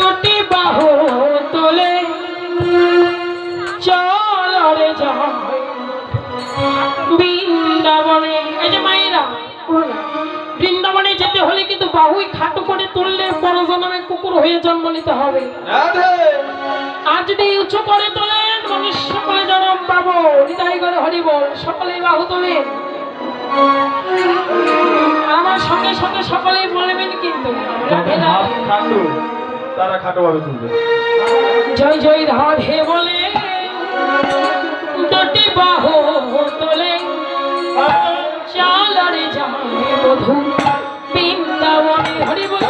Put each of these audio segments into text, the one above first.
দুটি বাহু তোলে চল রে যাই বৃন্দাবনে। এই যে মায়েরা, বৃন্দাবনে যেতে হলে কিন্তু বাহুই খাটো করে তুললে বড় জন্মে কুকুর হয়ে জন্ম নিতে হবে। আর যদি উঁচু করে তোলেন মনুষ্য সকলে জন্ম পাবো। হৃদয় করে হরি বল, সকলেই বাহু তোলেন। আমার সঙ্গে সঙ্গে সকলেই বলবেন কিন্তু তারা খাটো ভাবে তুলবে। জয় জয় রাধে বলে দুটি বাহু তোলে চল রে যাই বধূ বৃন্দাবনে। হরি বল।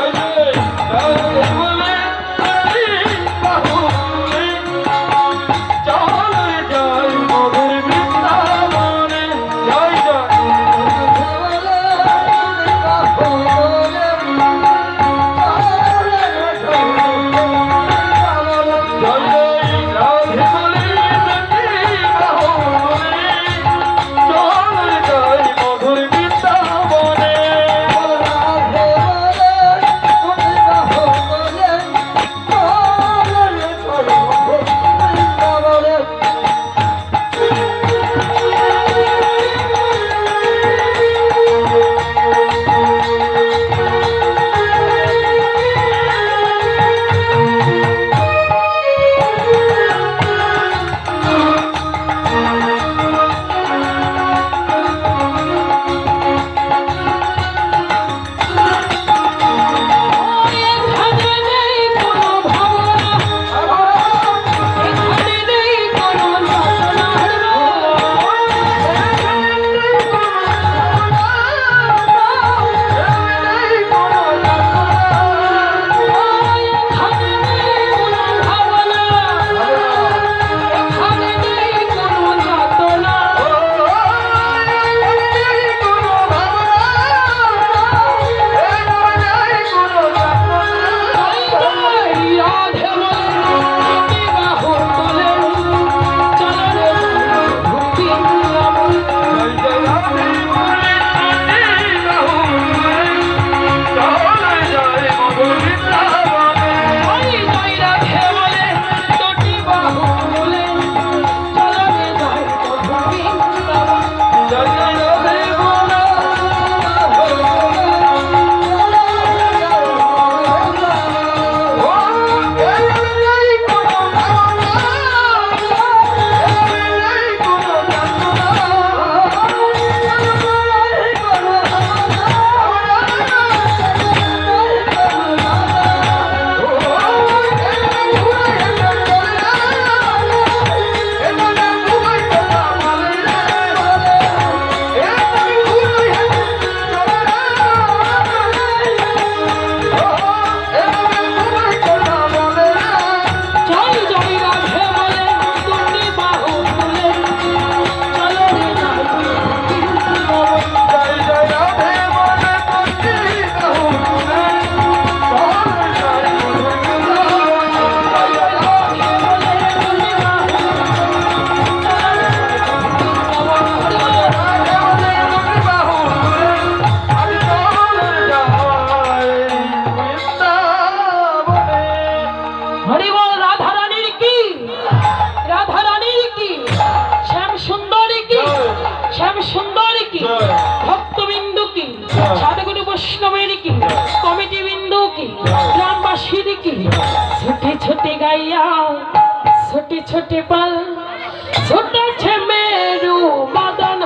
छोटे छोटे पल छोटे छे मेरू मदन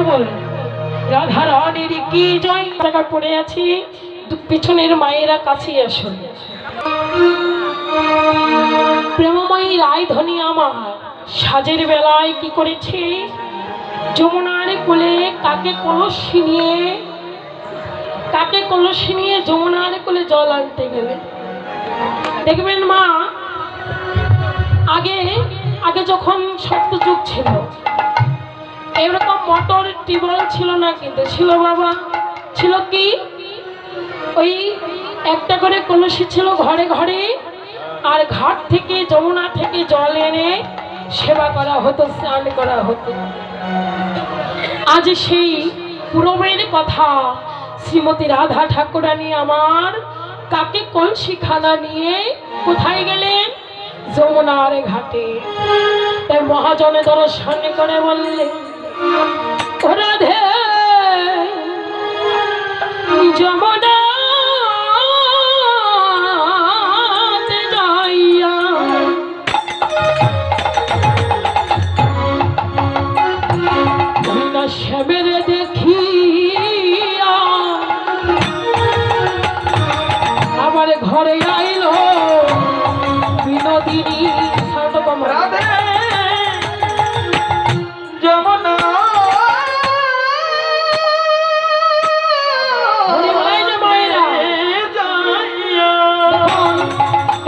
বল রাধা রানীর কি জয়। টাকা পড়ে আছি, পিছনের মায়েরা কাছে আসুন। প্রেমময়ী রায়ধনী আমার সাজের বেলায় কি করেছে, যমুনার কোলে কাকে কলসি নিয়ে যমুনার কোলে জল আনতে গেলে। দেখবেন মা, আগে আগে যখন সত্যযুগ ছিল, এরকম মোটর টিউবওয়েল ছিল না, কিন্তু ছিল বাবা, ছিল কি ওই একটা করে কলসি ছিল ঘরে ঘরে, আর ঘাট থেকে যমুনা থেকে জল এনে সেবা করা হতো, স্নান করা হতো। আজ সেই পূর্বের কথা শ্রীমতী রাধা ঠাকুরানী আমার কাকে কলসি খানা নিয়ে কোথায় গেলেন? যমুনার ঘাটে। তাই মহাজনে দর্শন করে বললেন, ও রাধে, যমুনা যাইয়া শ্যামের দেখিয়া আমার ঘরে আইল বিনোদিনী। রাধে যমুনা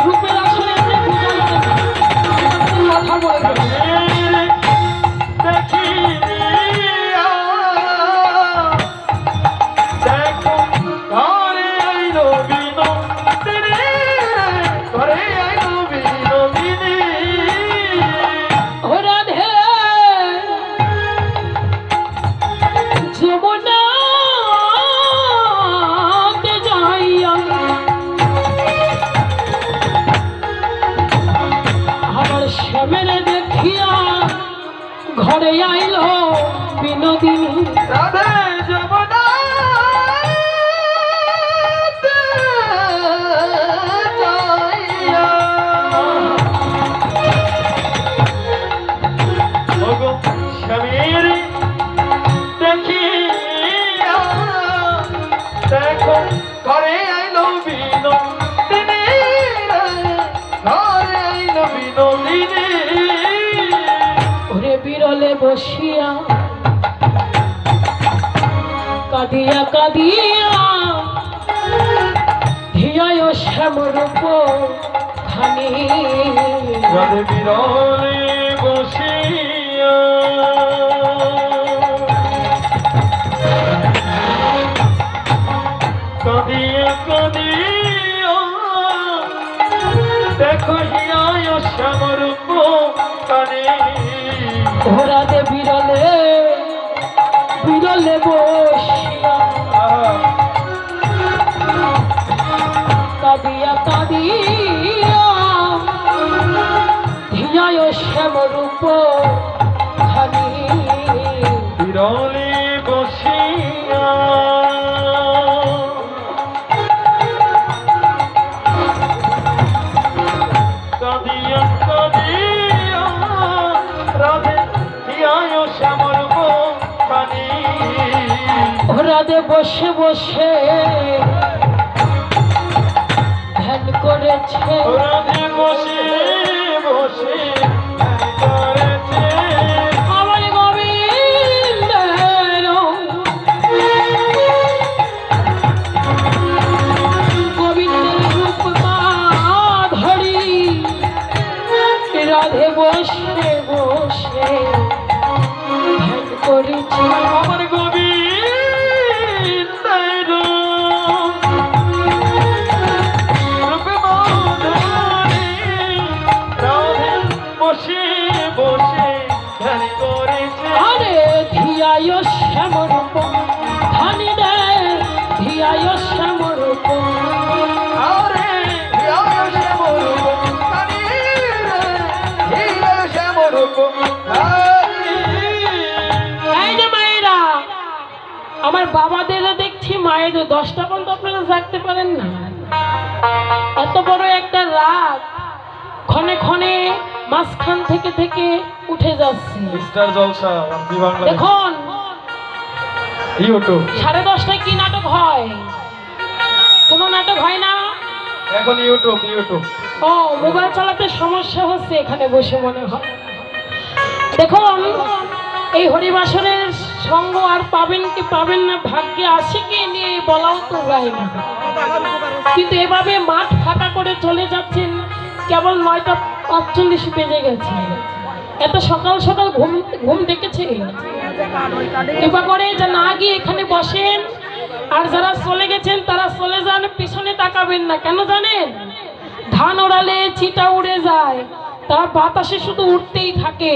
রূপের আসলে কথা বলে ঘরে আইল বিনোদিনী। রাধে যমুনা যাইয়া ওগো স্বামীর দেখিয়া দেখো ঘরে আইল বিনোদিনী, ঘরে আইল বিনোদিনী। বিরলে বসিয়া কাঁদিয়া কাঁদিয়া ধিয়ায় শ্যামরূপ খানি। বিরলে বসিয়া কাঁদিয়া কাঁদিয়া দেখো হিয়ায় শ্যামরূপ খানি। ঘোরাতে বিরলে বিরলে বসিয়া কাঁদিয়া কাঁদিয়া ধিয়ায় শ্যামরূপ খানি। বিরলে বসিয়া কাঁদিয়া কাঁদিয়া রাধে হিয়ায় শ্যামরূপ খানি। রাধে বসে বসে ধ্যান করেছে, রাধে বসে বসে করেছে আমার গোবিন্দের গোবিন্দের রূপ ধরি। রাধে বসে বসে ধ্যান করেছে, আমার গোবিন্দের রূপে মাধুরী। রাধে বসে বসে ধ্যান করেছে। আরে ধিয়ায় শ্যামরূপ ধানি দেয়, ধিয়ায় শ্যামরূপ। আরে হিয়ায় শ্যামরূপ খানি রে, হিয়ায় শ্যামরূপ খানি। এই যে মায়েরা, আমার বাবাদের দেখছি মায়েদের 10টা পর্যন্ত আপনারা জাগতে পারেন না। এত বড় একটা রাত, ক্ষণে ক্ষণে মাঝখান থেকে থেকে উঠে যাচ্ছে। মিস্টার জলসা, আপনি বাংলাদেশ। দেখুন ইউটিউব 10:30টায় কি নাটক হয়? কোনো নাটক হয় না? এখন ইউটিউব ও, মোবাইল চালাতে সমস্যা হচ্ছে এখানে বসে মনে হয়। দেখুন, এই হরিবাসরের সঙ্গ আর পাবেন কি পাবেন না, ভাগ্যে আছে কি নিয়ে বলাও তো যায় না। কিন্তু এভাবে মাঠ ফাঁকা করে চলে যাচ্ছেন, কেবল 9:45 বেজে গেছে। এত সকাল সকাল ঘুম ডেকেছে। কৃপা করে যে না গিয়ে এখানে বসেন, আর যারা চলে গেছেন তারা চলে যান, পিছনে তাকাবেন না। কেন জানেন? ধান ওড়ালে চিটা উড়ে যায়, তার বাতাসে শুধু উঠতেই থাকে,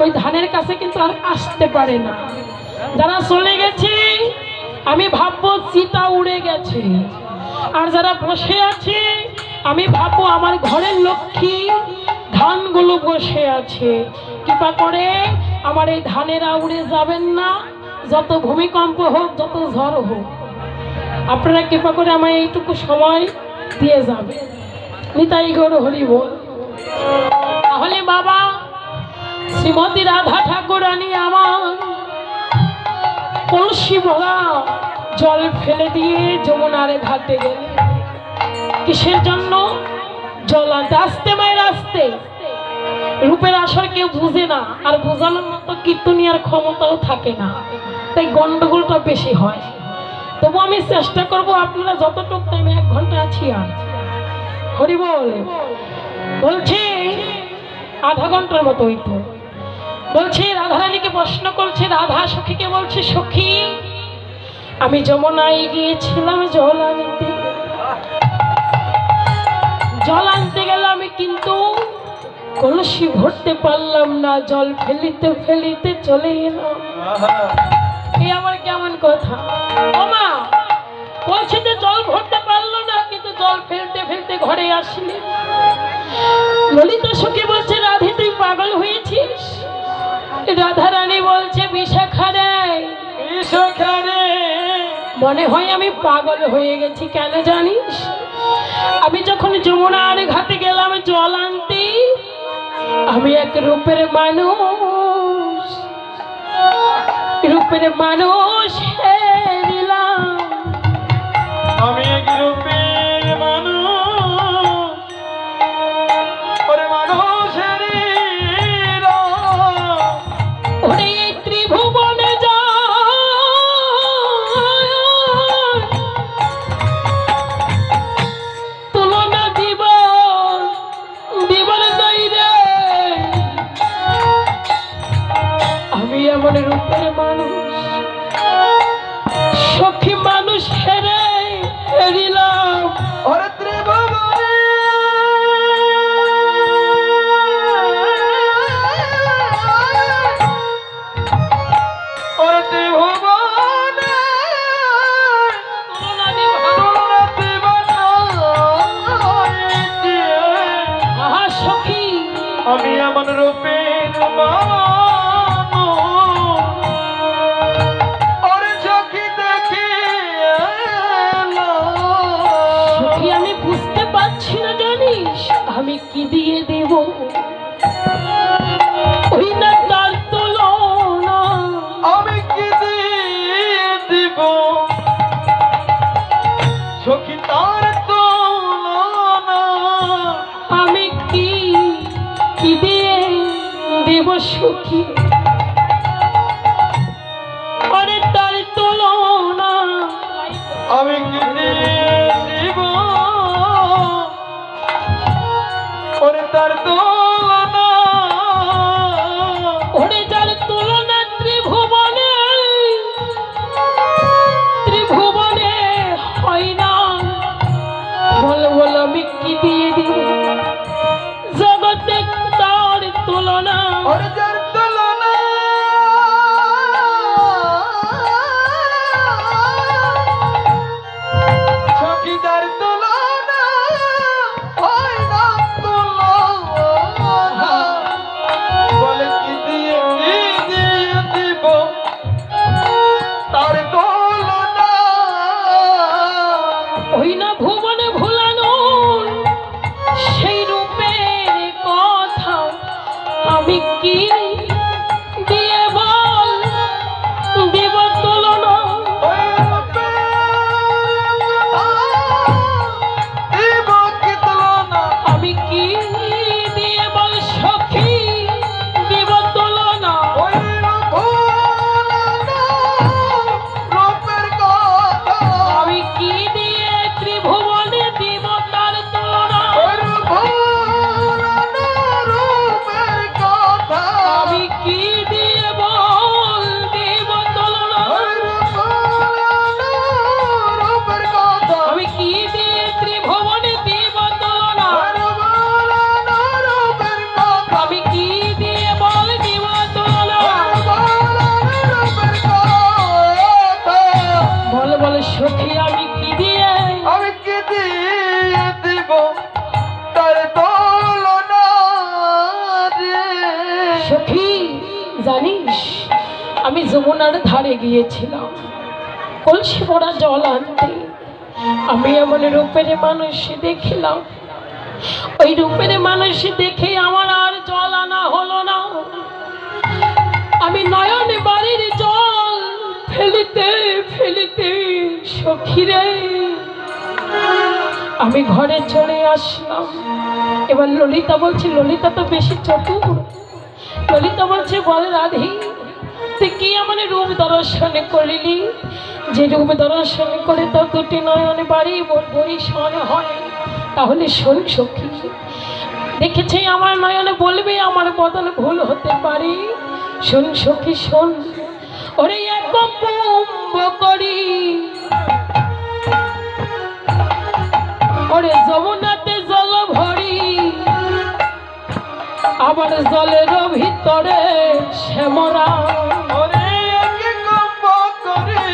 ওই ধানের কাছে কিন্তু আর আসতে পারে না। যারা চলে গেছে আমি ভাববো চিটা উড়ে গেছে, আর যারা বসে আছে আমি ভাববো আমার ঘরের লক্ষ্মী ধানগুলো বসে আছে। কৃপা করে আমার এই ধানেরা উড়ে যাবেন না, যত ভূমিকম্প হোক, যত ঝড় হোক। আপনারা কৃপা করে আমায় এইটুকু সময় দিয়ে যাবে। নিতাই গৌর হরি বল। তাহলে বাবা শ্রীমতী রাধা ঠাকুরানী আমার কলসি ভরা জল ফেলে দিয়ে যমুনারে ঘাটে গেলে। কিসের জন্য? জল আনতে। আসতে মায়ের আসতে। রূপের আসর কেউ বুঝে না, আর বোঝানোর মতো কীর্তনিয়ার ক্ষমতাও থাকে না, তাই গন্ডগোলটা বেশি হয়। তবু আমি চেষ্টা করব, আপনারা যতটুকু টাইম 1 ঘন্টা আছি আর হরি বল বলছি, আধা ঘন্টার মতো হইতো। বলছি রাধারানীকে প্রশ্ন করছে, রাধা সখীকে বলছে, সখী আমি যমুনায় গিয়েছিলাম জল আনতে গেলাম, কিন্তু কলসি ভরতে পারলাম না, জল ফেলিতে ফেলিতে চলে এলাম। এই আমার কেমন কথা? ও মা, কলসিতে জল ভরতে পারলো না, কিন্তু জল ফেলতে ফেলতে ঘরে আসলে। ললিতা সখী বলছে, রাধে তুই পাগল হয়েছিস? রাধারানী বলছে, বিশাখা রে, মনে হয় আমি পাগল হয়ে গেছি। কেন জানিস? আমি যখন যমুনার ঘাটে গেলাম জল আনতে, আমি এক রূপের মানুষ হেরিলাম। আমি এক রূপের মানুষ, ওরে মানুষ ওরে ত্রিভুবনে যা তুলনা দিবন নাই রে। আমি এমন রূপের মানুষ, সখী মানুষ হেরিলাম। ওরে ত্রিভুবনে, ওরে ত্রিভুবনে আহা সখী, আমি এমন রূপের সখী আমি বুঝতে পারছি না, জানিস আমি কি দিয়ে দেব? ওই না তার তুলনা, আমি কি দিয়ে দিব? সখী তার তুলনা, আমি কি দিয়ে দেব সখী? আরে তার তুলনা আমি কি দিয়ে দিব? ওরে তার তুলনা, ওরে যার তুলনা ত্রিভুবনে হয় না। বল বল আমি কি দিয়ে দিব? জগতে তার তুলনা, ওরে যার তুলনা, সখী তার তুলনা হয় না তুলনা। জানিস আমি যমুনার ধারে গিয়েছিলাম কলসি ভরা জল আনতে। আমি এমন রূপের মানুষ দেখিলাম, ওই রূপের মানুষ দেখে আমার আর জল আনা হলো না। আমি নয়নে বাড়ির জল ফেলিতে ফেলিতে সখীরে আমি ঘরে চলে আসলাম। এবার ললিতা বলছে, ললিতা তো বেশি চতুর, ললিতা বলছে বল রাধি তুই কি আমার রূপ দর্শন করিলি, যে রূপ দর্শন করে তোর দুটি নয়নে বাড়ি বরিশন হয়, তাহলে শোন সখী, দেখেছি আমার নয়নে বলবে আমার বদন ভুল হতে পারে। শোন সখী শোন, ওরে এক কুম্ভ করি ওরে যমুনাতে জল ভরি, আবার জলের ভিতরে শ্যামরা ওরে একে কম্প করি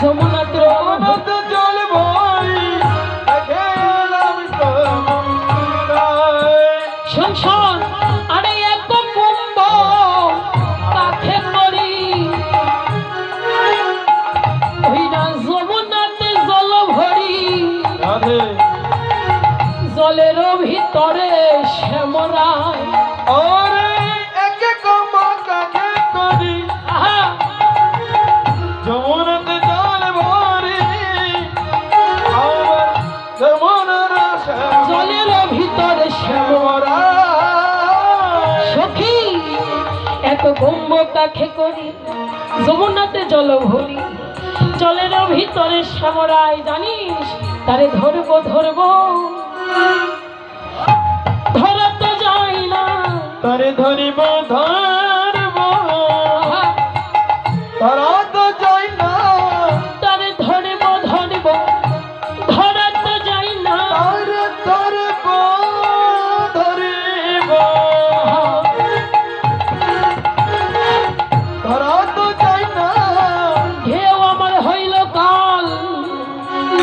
যমুনাতে অনন্ত জল ভরি দেখলাম তোমায়। শোন শোন, আরে এক কুম্ভ কাকে করি, ওই না যমুনাতে জল ভরি, রাধে জলের ভিতরে শ্যামরায়। ওরে একে কম্প কাকে করি আহা, যমুনাতে জল ভরি, আবার যমুনার জলের ভিতরে শ্যামরা সখী এক কুম্ভ কাকে করি, যমুনাতে জল ভরি, জলের ভিতরে শ্যামরায়। জানিস তারে ধরবো ধরবো ধরা তো যায় না, তারে ধরিব ধরব আহা, ধরা তো যাই না, তারে ধরবো ধরবো ধরা তো যায় না, তারে ধরব ধরিব আহা, ধরা তো যাই না। ঢেউ আমার হইল কাল,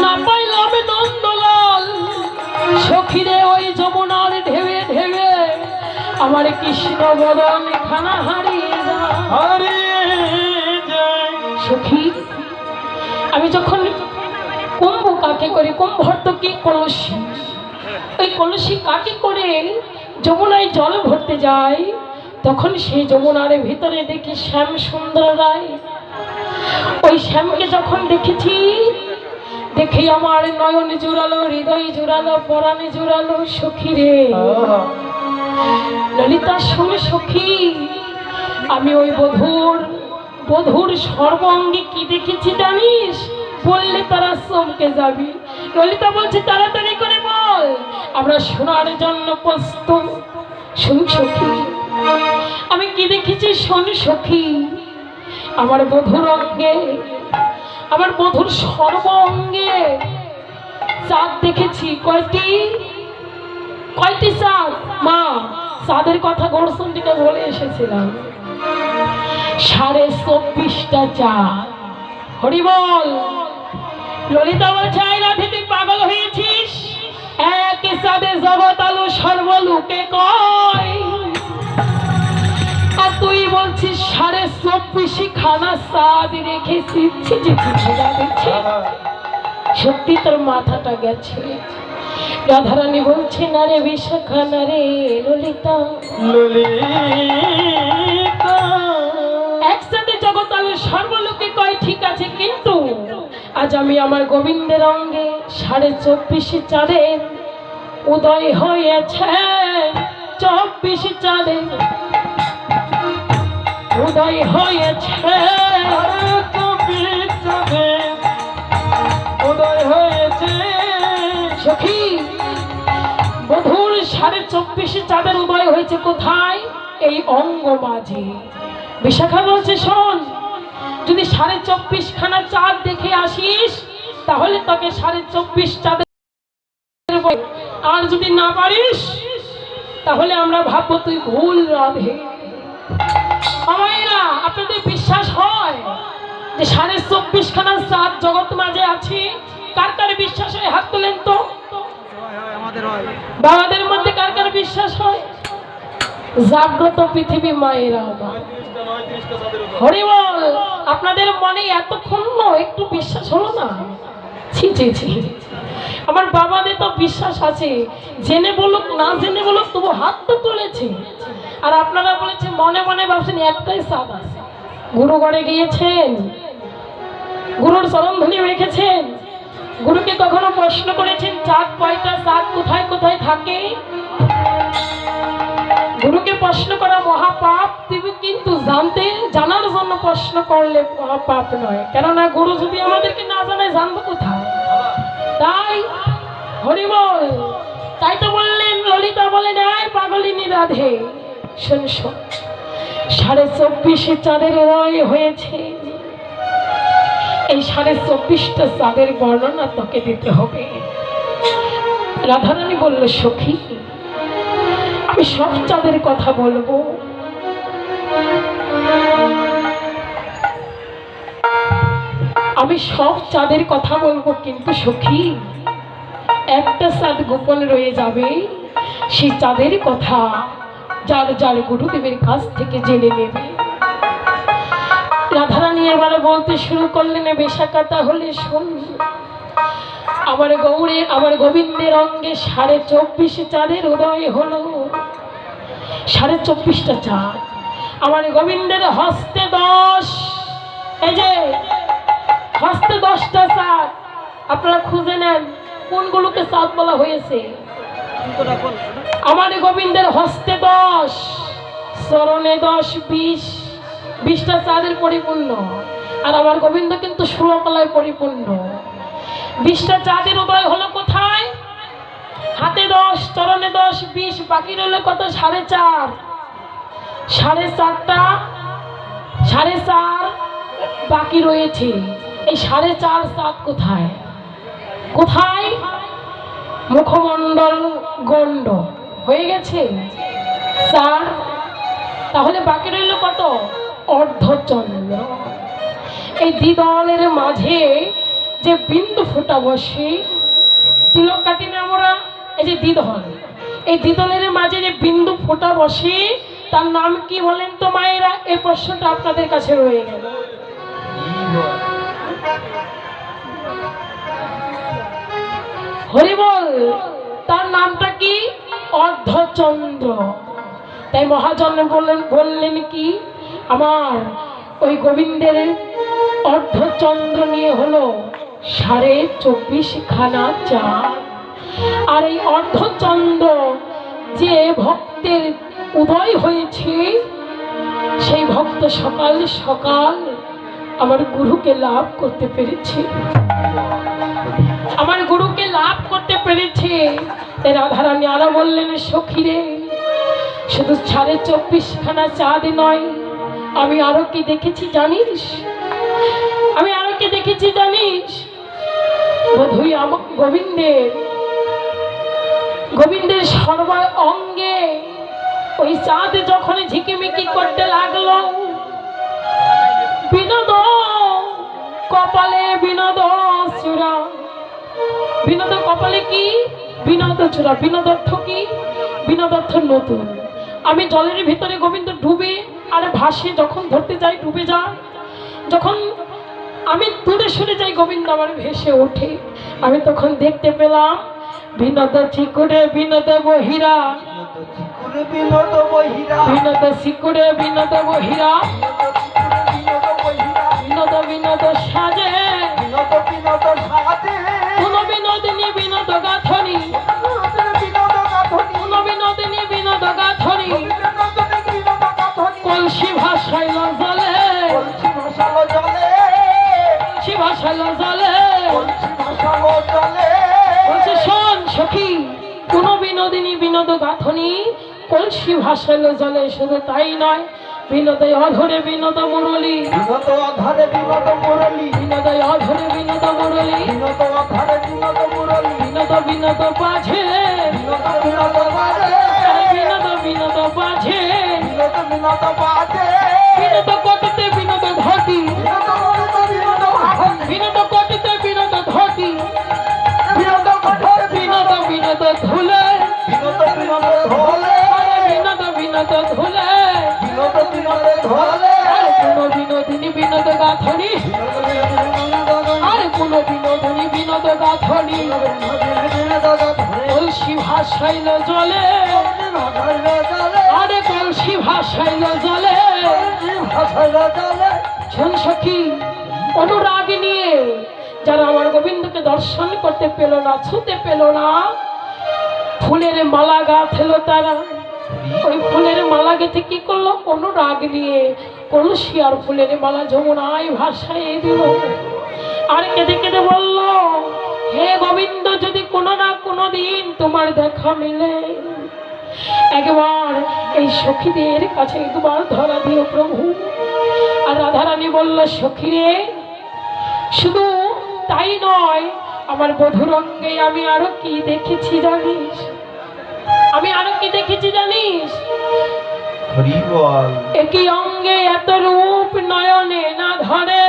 না পাইলাম নন্দলাল, সখীরে ওই যমুনার ঢেউে ঢেউে আমার কৃষ্ণ বদন খানা হারিয়ে যায়। হারিয়ে যাই সখী আমি যখন কুম্ভ কাকে করে, কুম্ভ অর্থ কি কলসি, ওই কলসি কাকে করে যমুনায় জল ভরতে যায়, তখন সেই যমুনার ভিতরে দেখি শ্যাম সুন্দর রায়। ওই শ্যামকে যখন দেখেছি, দেখে আমার নয়ন জুড়ালো, হৃদয় জুড়ালো, পরাণে জুড়ালো সখী রে। ললিতা শোন সখী, আমি ওই বধুর সর্বাঙ্গে কি দেখেছি জানিস, বললে তারা চমকে যাবি। ললিতা বলছে তাড়াতাড়ি করে বল, আমরা শোনার জন্য প্রস্তুত। শোন সখী আমি কি দেখেছি, শোন সখী, আমার বধুর অঙ্গে, আমার বধুর সর্ব অঙ্গে চাঁদ দেখেছি। কয়টি কয়টি চাঁদ মা, চাঁদের কথা গৌরসুন্দরীকে বলে এসেছিলাম, 24.5টা চাঁদ। হরি বল। ললিতা বলছে আই রাধে তুই পাগল হয়েছিস, এক চাঁদে জগৎ আলো সর্বলোকে কয়, আর তুই বলছিস 24.5 খানা চাঁদ রেখেছি। সত্যি তোর মাথাটা গেছে। রাধারানী বলছে না রে বিশাখা, না রে ললিতা, ললিতা একসাথে জগৎ আলো সর্বলোকে কয় ঠিক আছে, কিন্তু আজ আমি আমার গোবিন্দের অঙ্গে 24.5 চাঁদের উদয় হয়েছে, 24 চাঁদের উদয় হয়েছে, উদয় হয়েছে সখী বধুর 24.5 চাঁদের উদয় হয়েছে কোথায়, এই অঙ্গ মাঝে। বিশাখা বলছে শোন, যদি 24.5 খানা চাঁদ দেখে আসিস, তাহলে তোকে 24.5 চাঁদের, আর যদি না পারিস তাহলে আমরা ভাববো তুই ভুল রাধে। আমায়রা আপনাদের বিশ্বাস হয় যে 24.5 খানা চাঁদ জগৎ মাঝে আছে? কার কার বিশ্বাস হয় হাত তোলেন তো। বাবাদের মধ্যে কার কার বিশ্বাস হয়? জাগ্রত পৃথিবী মায়েরা আমার। হরি বল। আপনাদের মনে এতক্ষণ একটু বিশ্বাস হলো না? ছি ছি ছি, আমার বাবাদের তো বিশ্বাস আছে, জেনে বলুক না জেনে বলুক তবু হাত তো তুলেছে। আর আপনারা বলেছেন মনে মনে ভাবছেন একটাই সাদ আছে। গুরু ঘরে গিয়েছেন, গুরুর চরণধুলি রেখেছেন, গুরুকে কখনো প্রশ্ন করেছেন চাঁদ কয়টা, চাঁদ কোথায় কোথায় থাকে? গুরুকে প্রশ্ন করা মহাপাপ, তুমি কিন্তু জানার জন্য প্রশ্ন করলে মহাপাপ নয়। কেননা গুরু যদি আমাদেরকে না জানায় জানবো কোথায়? তাই হরি বল। তাই তো বললেন, ললিতা বলেন এই পাগলিনী রাধে শোন শোন, 24.5 চাঁদের উদয় হয়েছে। এই 24.5টা চাঁদের বর্ণনা তোকে দিতে হবে। রাধারানী বলল সখী, আমি সব চাঁদের কথা বলবো। আমি সব চাঁদের কথা বলবো, কিন্তু সখী একটা চাঁদ গোপন রয়ে যাবে। সেই চাঁদের কথা যার যার গুরুদেবের কাছ থেকে জেনে নেবে। রাধারানী এবারে বলতে শুরু করলেন, বেশাকা তাহলে শোন, আমার গৌরে আমার গোবিন্দের অঙ্গে 24.5 চাঁদের উদয় হলো। 24.5টা চাঁদ আমার গোবিন্দের হস্তে 10, এই যে হস্তে 10টা চাঁদ। আপনারা খুঁজে নেন কোনগুলোকে চাঁদ বলা হয়েছে। আমার গোবিন্দের হস্তে 10, চরণে 10, 20টা চাঁদের পরিপূর্ণ। আর আমার গোবিন্দ কিন্তু 16 কলায় পরিপূর্ণ। 20টা চাঁদের উদয় হলো কোথায়? হাতে 10, চরণে 10, 20, বাকি রইল কত? 4.5। 4.5টা 4.5 বাকি রয়েছে। এই 4.5 চাঁদ কোথায়? কোথায়? মুখমণ্ডল গণ্ড হয়ে গেছে 4, তাহলে বাকি রইল কত? অর্ধচন্দ্র। এই দ্বিদলের মাঝে যে বিন্দু ফোঁটা বসে, তিলক কাটি না আমরা, এই যে দ্বিদল, এই দ্বিদলের মাঝে যে বিন্দু ফোঁটা বসে তার নাম কি বলেন তো মায়েরা? এই প্রশ্নটা আপনাদের কাছে রয়ে গেল। হরি বল। তার নামটা কি? অর্ধচন্দ্র। তাই মহাজন বললেন কি, আমার ওই গোবিন্দের অর্ধচন্দ্র নিয়ে হলো 24.5 খানা চাঁদ। আর এই অর্ধচন্দ্র যে ভক্তের উদয় হয়েছে, সেই ভক্ত সকাল সকাল আমার গুরুকে লাভ করতে পেরেছে, আমার গুরুকে লাভ করতে পেরেছে। তাই রাধারানী আরো বললেন, সখীরে শুধু 24.5 খানা চাঁদ নয়, আমি আরো কি দেখেছি জানিস? আমি আরো কি দেখেছি জানিস? বোধহয় আমার গোবিন্দের সর্ব অঙ্গে ওই চাঁদ যখন ঝিকিমিকি করতে লাগলো, বিনোদ কপালে বিনোদ চূড়া। বিনোদ কপালে কি? বিনোদ চূড়া। বিনোদ অর্থ কি? বিনোদ অর্থ নতুন। আমি জলের ভিতরে গোবিন্দ ডুবে আর ভাসে, যখন ধরতে যাই ডুবে যায়, যখন আমি দূরে সরে যাই গোবিন্দ আমার ভেসে ওঠে। আমি তখন দেখতে পেলাম বিনোদ চিকুরে বিনোদ বহিরা, বিনোদ চিকুরে বিনোদ বহিরা, বিনোদ বিনোদ সাজে, কোন বিনোদিনী বিনোদ গাথনি, কোন বিনোদিনী বিনোদ গাথনি, কলসি ভাসাইল জলে, কলসি ভাসাইল জলে। বলছে শোন সখী, কোন বিনোদিনী বিনোদ গাথনি, কলসি ভাসাইল জলে। শুধু তাই নয়, বিনোদে অধরে বিনোদ মুরলী, বিনোদ অধরে বিনোদ মুরলী, বিনোদ অধরে বিনোদ মুরলী, বিনোদ অধরে বিনোদ মুরলী, বিনোদ বিনোদ বাজে, বিনোদ বিনোদ বাজে, বিনোদ বিনোদ বাজে, বিনোদ বিনোদ বাজে, বিনোদ কটিতে বিনোদ ধটি, বিনোদ বিনোদ ভাটি, বিনোদ কটিতে বিনোদ ধটি, বিনোদ কটিতে বিনোদ বিনোদ ধুলে, বিনোদ বিনোদ ধুলে, বিনোদ বিনোদ বিনোদ বিনোদে ধরে আর কোন বিনোদিনী বিনোদ গাথনি আর কোন বিনোদিনী বিনোদ গাথনি কলসি ভাসাইল জলে আরে কলসি ভাসাইল জলে শোন সখী অনুরাগ নিয়ে যারা আমার গোবিন্দকে দর্শন করতে পেল না, ছুতে পেল না, ফুলের মালা গাঁথল তারা। ওই ফুলের মালা গেঁথে কি করলো? অনুরাগ নিয়ে কলসি আর ফুলের মালা যমুনায় ভাসায় দিল। আর কেঁদে কেঁদে বলল, হে গোবিন্দ, যদি কোনো না কোনো দিন তোমার দেখা মিলে একবার এই সখীদের কাছে একবার ধরা দিও প্রভু। আর রাধারানী বলল, সখী রে, শুধু তাই নয়, আমার বধুরঙ্গে আমি আরো কি দেখেছি জানিস? আমি আরো কি দেখেছি জানিস? হরি বল। একই অঙ্গে এত রূপ নয়নে না ধরে,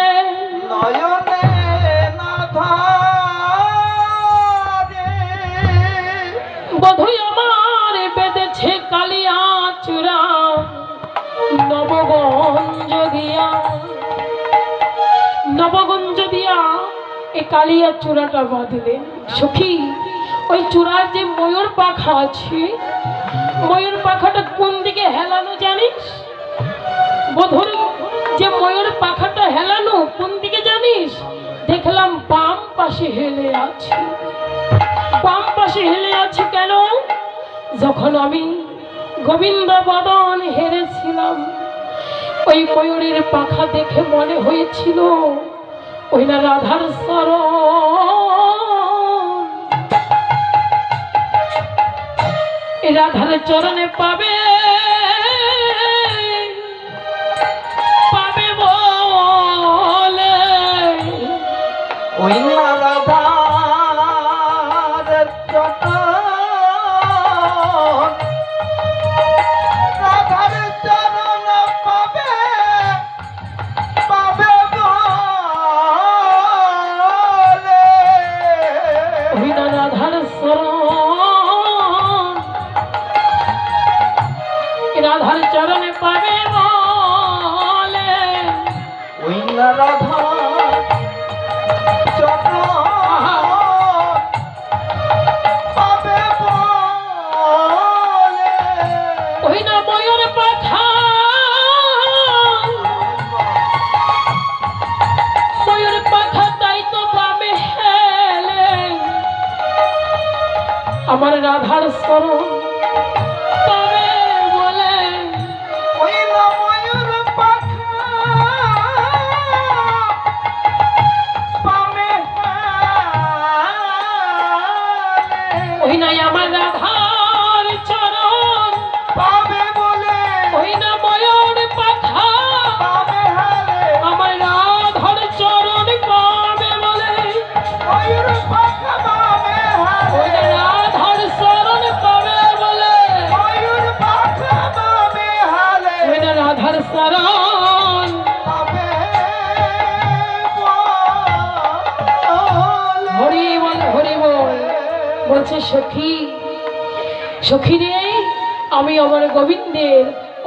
নয়নে না ধরে বধু আমার বেঁধেছে কালিয়া চূড়া নবগঞ্জ দিয়া, নবগঞ্জ দিয়া এই কালিয়া চূড়াটা বাঁধলেন। সখী, ওই চূড়ার যে ময়ূর পাখা আছে, ময়ূর পাখাটা কোন দিকে হেলানো জানিস? বধুর যে ময়ূর পাখাটা হেলানো কোন দিকে জানিস? দেখলাম বাম পাশে হেলে আছে। বাম পাশে হেলে আছে কেন? যখন আমি গোবিন্দ বদন হেরেছিলাম, ওই ময়ূরের পাখা দেখে মনে হয়েছিল ওই না রাধার চরণ, এই রাধার চরণে পাবে পাবে বলে ওই না রাধার চরণ, রাধার চরণ পাবে পাবে বলে ওই না রাধার চরণ, এই রাধার চরণে পাবে বলে ওই না রাধার চরণ পাবে বলে ওই না ময়ূর পাখা, ময়ূর পাখা তাই তো পাবে হেলে আমার রাধার স্মরণ পাবে বলে। ওই না ময়ূর পাখা পাবে ওই নাই আমার রাধার চরণ পাবে বলে ওই না ময়ূর পাখা পাবে হালে আমার রাধার চরণ পাবে বলে। ময়ূর পাখা পাবে ওই হালে না রাধার চরণ পাবে বলে, ময়ূর পাখা পাবে হালে ওই না রাধার চরণ। পাবে বলে হরি বল হরি বল। বলছে সখী, সখী রে, আমি আমার গোবিন্দের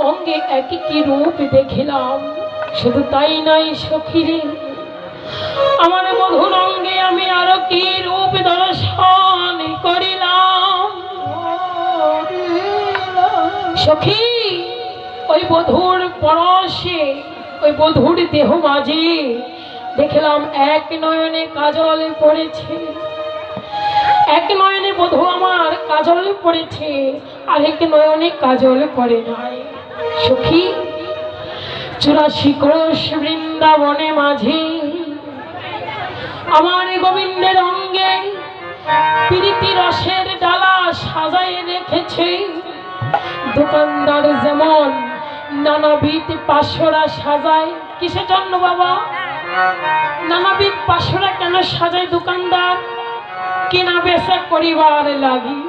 অঙ্গে একই কি রূপ দেখিলাম। শুধু তাই নাই সখী রে, আমার মধুর অঙ্গে আমি আরো কি রূপ দর্শন করিলাম। সখী, ওই বধুর পরশে, ওই বধুর দেহ মাঝে দেখলাম এক নয়নে কাজল পড়েছে, এক নয়নে বধূ আমার কাজল পড়েছে, আরেক নয়নে কাজল পড়ে নাই। সখী, 84 ক্রোশ বৃন্দাবনে মাঝে আমার গোবিন্দের অঙ্গে প্রীতি রসের ডালা সাজায় রেখেছে। দোকানদার যেমন নানাবিধ পাশরা সাজায়, কিসের জন্য বাবা? নানাবিধ পাশরা কেন সাজায় দোকানদার? কেনা বেচা করিবার লাগি।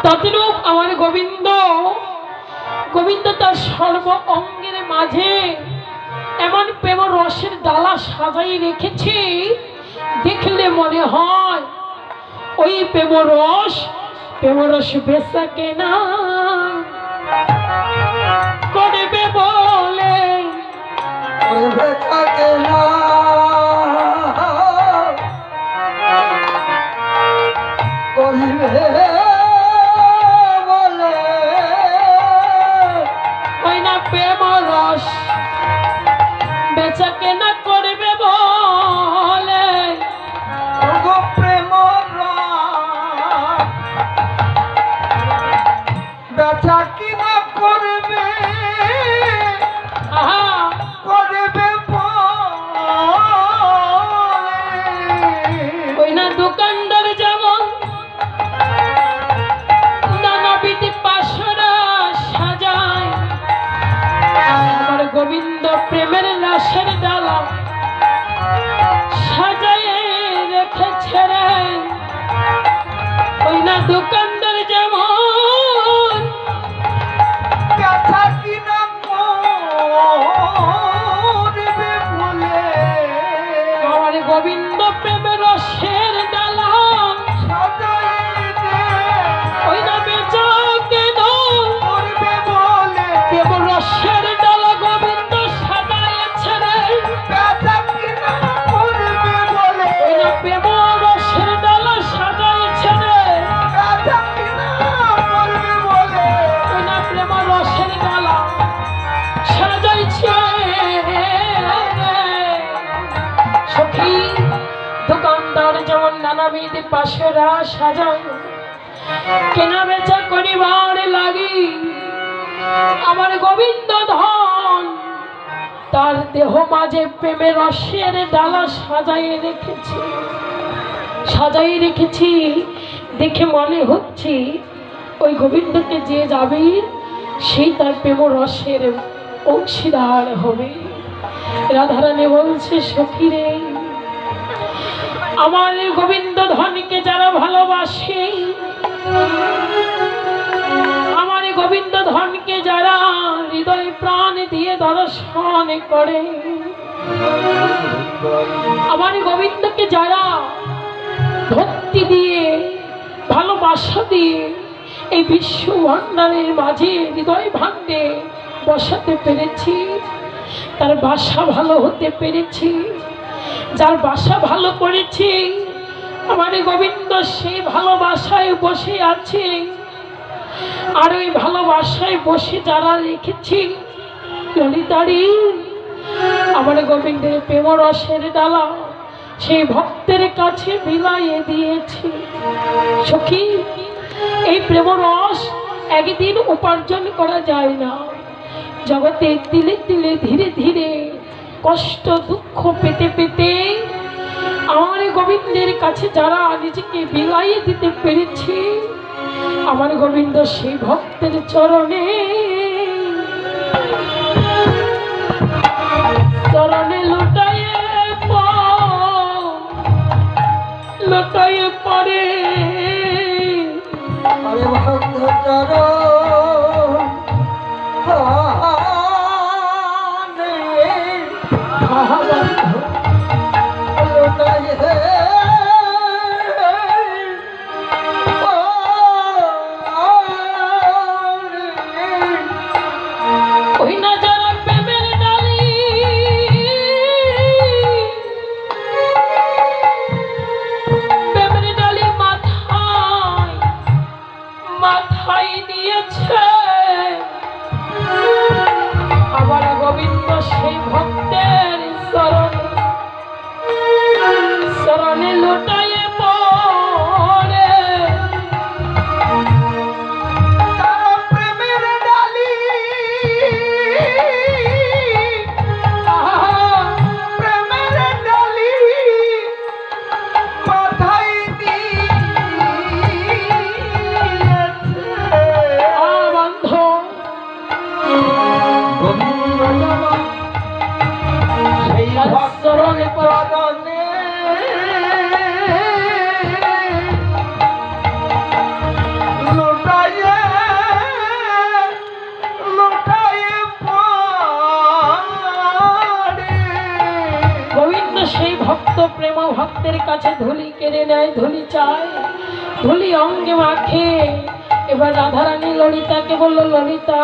তদ্রূপ আমার গোবিন্দ, গোবিন্দ তার সর্ব অঙ্গের মাঝে এমন প্রেম রসের ডালা সাজাই রেখেছে, দেখলে মনে হয় ওই প্রেম রস বেচা কেনা করে প্রেম রস বেচা কেনা করবে বলে ওগো প্রেম বেচা কিনা করবে আহা করবে ওই না দোকানদার যেমন নানাবিধ পাশরা সাজায় আমার গোবিন্দ প্রেমের রসের ডালা সাজায় রেখেছে রে ওই না দোকানদার যেমন বেচা কিনা করবে বলে আমার গোবিন্দ প্রেমের রসের ডালা সাজাই দে ওই না বেচা কেন করবে বলে প্রেম রসের ডালা গোবিন্দ সাজাইছে রে বেচা কিনা করবে বলে ওই না প্রেম রসের ডালা সাজাইছে রে বেচা কিনা করবে বলে ওই না প্রেম রসের ডালা সাজাইছে সখী দোকানদার যেমন নানাবিধ পাশেরা সাজায় কেনা বেচা করিবার লাগি আমার গোবিন্দ ধন তার দেহ মাঝে প্রেমের রসের ডালা সাজাই রেখেছি দেখে মনে হচ্ছে ওই গোবিন্দকে যে যাবে সেই তার প্রেম রসের অংশীদার হবে। রাধারানী বলছে সখী রে আমার গোবিন্দ ধনকে যারা ভালোবাসে আমার গোবিন্দ ধনকে যারা হৃদয় প্রাণ দিয়ে দর্শন করে আমার গোবিন্দকে যারা ভক্তি দিয়ে ভালোবাসা দিয়ে এই বিশ্ব ভাণ্ডারের মাঝে হৃদয় ভাণ্ডে বসাতে পেরেছি তার বাসা ভালো হতে পেরেছি যার বাসা ভালো করেছি আমার গোবিন্দ সেই ভালোবাসায় বসে আছে আর ওই ভালোবাসায় বসে যারা রেখেছি ললিতারি আমার গোবিন্দের প্রেম রসের ডালা সেই ভক্তের কাছে বিলাইয়ে দিয়েছি। সখী এই প্রেম রস একদিন উপার্জন করা যায় না জগতে তিলে তিলে ধীরে ধীরে কষ্ট দুঃখ পেতে পেতে আমার গোবিন্দের কাছে যারা নিজেকে বিলাইয়ে দিতে পেরেছি আমার গোবিন্দ সেই ভক্তের চরণে লুটাইয়ে পড়ে আরে ভক্ত ওই না যারা প্রেমের ডালি মাথায় নিয়েছে আমার গোবিন্দ সেই ভক্তের শরণে লুটাইয়ে পড়ে প্রেমের ডালি প্রেমের ডালি মাথায় বন্ধ সেই শরণে চরণে লুটাইয়ে লুটাইয়ে পড়ে গোবিন্দ সেই ভক্ত প্রেম ভক্তের কাছে ধুলি কেড়ে নেয় ধুলি চায় ধুলি অঙ্গে মাখে এবার রাধারানী ললিতাকে বলল ললিতা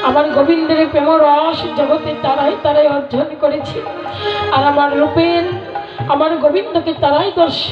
আমার গোবিন্দের প্রেম রস জগতে তারাই তারাই অর্জন করেছে আর আমার রূপের আমার গোবিন্দকে তারাই দর্শন